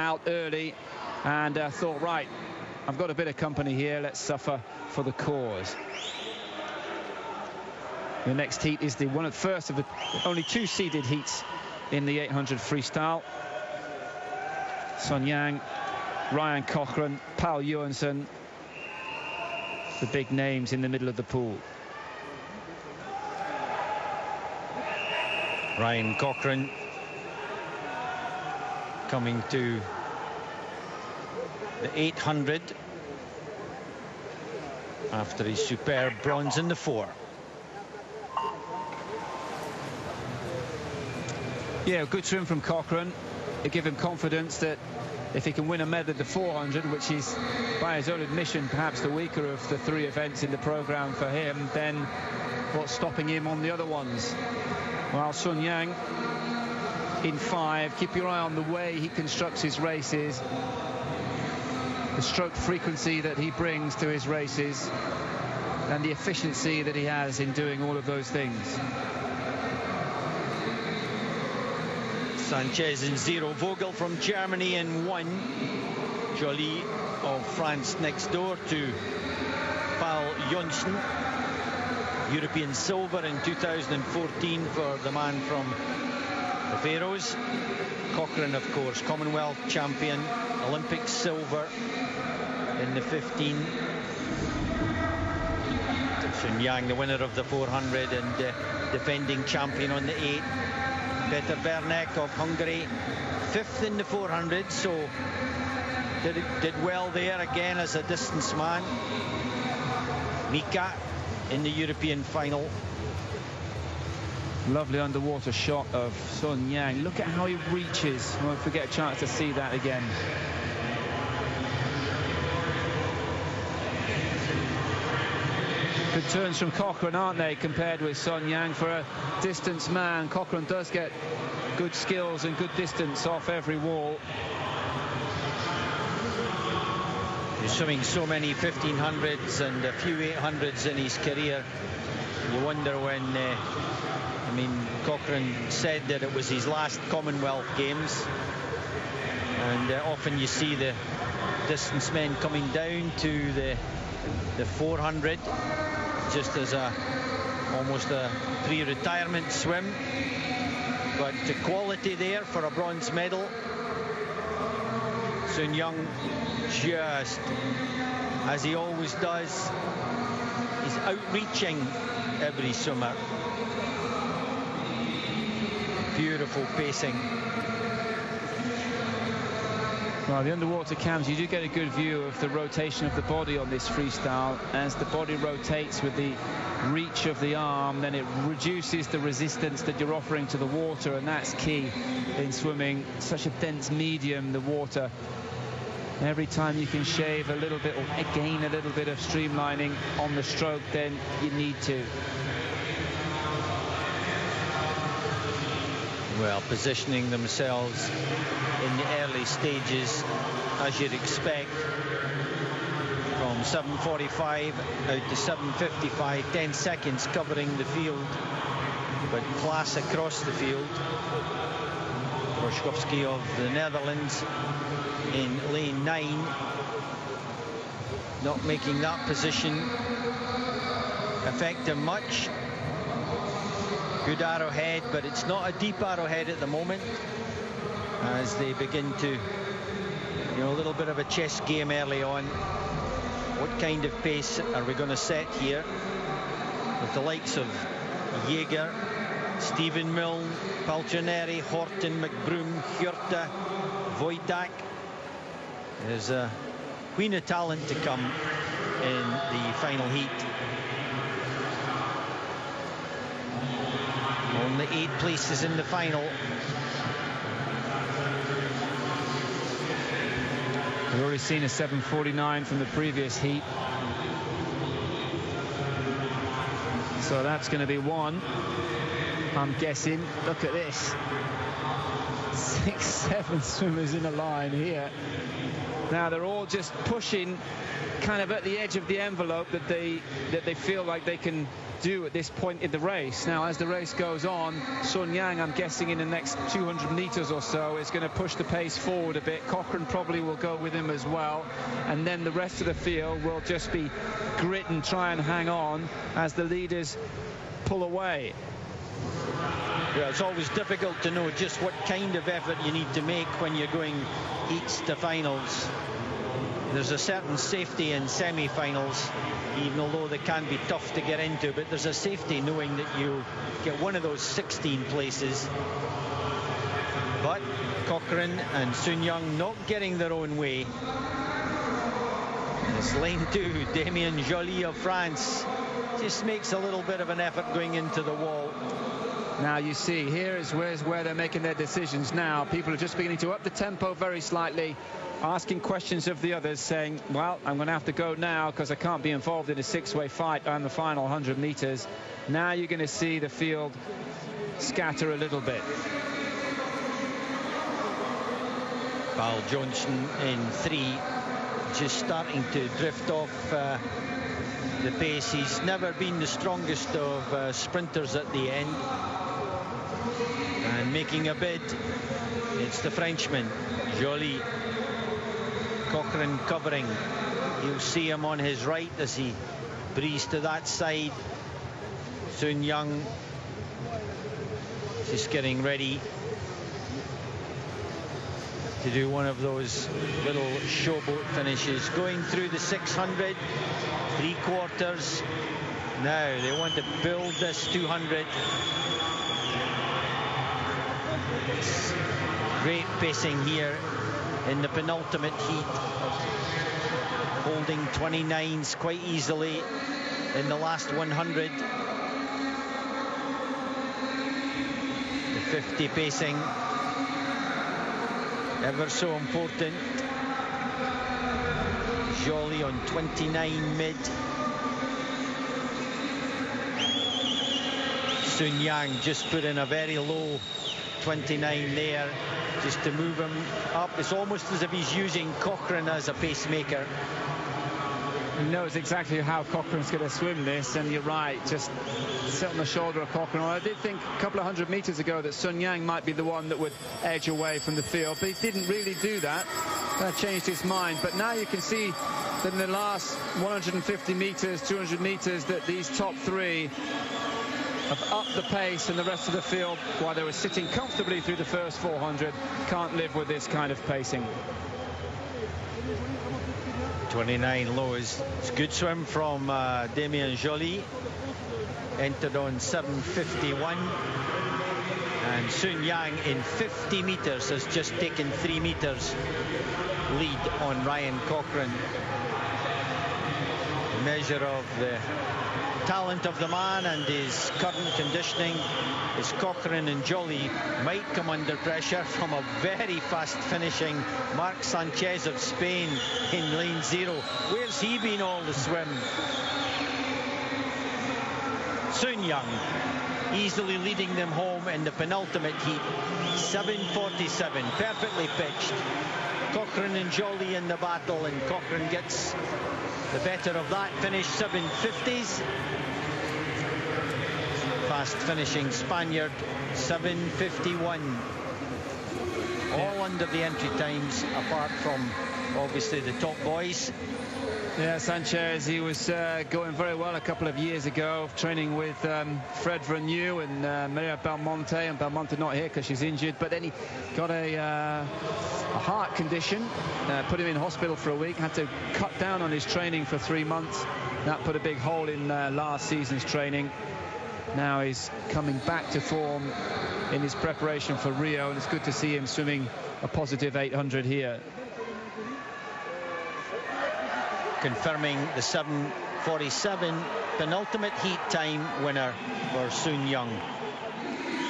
out early and thought, right, I've got a bit of company here, let's suffer for the cause. The next heat is the one at first of the only two seeded heats in the 800 freestyle. Sun Yang, Ryan Cochran, Paul Johansson, the big names in the middle of the pool. Ryan Cochran coming to the 800 after his superb bronze in the 4. Yeah, good swim from Cochran. It gave him confidence that if he can win a medal at the 400, which is, by his own admission, perhaps the weaker of the three events in the program for him, then what's stopping him on the other ones? While Sun Yang in 5, keep your eye on the way he constructs his races, the stroke frequency that he brings to his races, and the efficiency that he has in doing all of those things. Sanchez in 0, Vogel from Germany in 1, Joly of France next door to Paul Johansson. European silver in 2014 for the man from the Faroes. Cochran, of course, Commonwealth champion, Olympic silver in the 15. Sun Yang, the winner of the 400 and defending champion on the 8. Peter Bernek of Hungary, 5th in the 400, so did well there again as a distance man. Mika in the European final. Lovely underwater shot of Sun Yang. Look at how he reaches. I won't forget a chance to see that again. Good turns from Cochran, aren't they, compared with Sun Yang? For a distance man, Cochran does get good skills and good distance off every wall. He's swimming so many 1500s and a few 800s in his career. You wonder when, I mean, Cochran said that it was his last Commonwealth Games. And often you see the distance men coming down to the 400. Just as almost a pre-retirement swim, but the quality there for a bronze medal. Sun Yang, just as he always does, he's outreaching every swimmer. Beautiful pacing. Well, the underwater cams, you do get a good view of the rotation of the body on this freestyle. As the body rotates with the reach of the arm, then it reduces the resistance that you're offering to the water, and that's key in swimming such a dense medium, the water. Every time you can shave a little bit or gain a little bit of streamlining on the stroke, then you need to. Well, positioning themselves in the early stages, as you'd expect, from 7:45 out to 7:55, 10 seconds covering the field, but class across the field. Roszkowski of the Netherlands in lane 9, not making that position affect him much. Good arrowhead, but it's not a deep arrowhead at the moment, as they begin to, you know, a little bit of a chess game early on. What kind of pace are we going to set here with the likes of Jaeger, Stephen Milne, Paltrinieri, Horton, McBroom, Hjorta, Wojtak? There's a queen of talent to come in the final heat. Only 8 places in the final. We've already seen a 7:49 from the previous heat. So that's going to be 1. I'm guessing. Look at this. 6, 7 swimmers in a line here. Now they're all just pushing kind of at the edge of the envelope that they feel like they can do at this point in the race. Now as the race goes on, Sun Yang, I'm guessing in the next 200 meters or so, is going to push the pace forward a bit. Cochrane probably will go with him as well, and then the rest of the field will just be grit and try and hang on as the leaders pull away. Yeah, it's always difficult to know just what kind of effort you need to make when you're going heats to finals. There's a certain safety in semi-finals, even although they can be tough to get into, but there's a safety knowing that you get one of those 16 places. But Cochrane and Sun Yung not getting their own way. It's lane 2, Damien Joly of France just makes a little bit of an effort going into the wall. Now you see, here is where they're making their decisions now. People are just beginning to up the tempo very slightly, asking questions of the others, saying, well, I'm going to have to go now because I can't be involved in a 6-way fight on the final 100 meters. Now you're going to see the field scatter a little bit. Val Johnson in 3, just starting to drift off the pace. He's never been the strongest of sprinters at the end. And making a bid, it's the Frenchman, Joly. Cochrane covering. You'll see him on his right as he breezes to that side. Sun Yung just getting ready to do one of those little showboat finishes. Going through the 600, 3/4. Now they want to build this 200. It's great pacing here in the penultimate heat, holding 29s quite easily in the last 100. The 50 pacing, ever so important. Joly on 29 mid. Sun Yang just put in a very low 29 there, just to move him up. It's almost as if he's using Cochrane as a pacemaker. He knows exactly how Cochrane's going to swim this, and you're right, just sit on the shoulder of Cochrane. Well, I did think a couple of 100 meters ago that Sun Yang might be the one that would edge away from the field, but he didn't really do that. That changed his mind. But now you can see that in the last 150 meters, 200 meters, that these top 3 have upped the pace, and the rest of the field, while they were sitting comfortably through the first 400, can't live with this kind of pacing. 29 low is a good swim from Damien Joly. Entered on 7:51. And Sun Yang in 50 meters has just taken 3 meters lead on Ryan Cochrane. A measure of the talent of the man and his current conditioning is Cochrane and Joly might come under pressure from a very fast finishing Marc Sanchez of Spain in lane 0. Where's he been all the swim? Sun Yung easily leading them home in the penultimate heat. 7:47, perfectly pitched. Cochrane and Joly in the battle, and Cochrane gets the better of that finish. 7:50s. Fast finishing Spaniard, 7:51. All under the entry times, apart from obviously the top boys. Yeah, Sanchez, he was going very well a couple of years ago, training with Fred Vernieu and Maria Belmonte, and Belmonte not here because she's injured, but then he got a heart condition, put him in hospital for a week, had to cut down on his training for 3 months. That put a big hole in last season's training. Now he's coming back to form in his preparation for Rio, and it's good to see him swimming a positive 800 here. Confirming the 7:47 penultimate heat time winner for Sun Yung.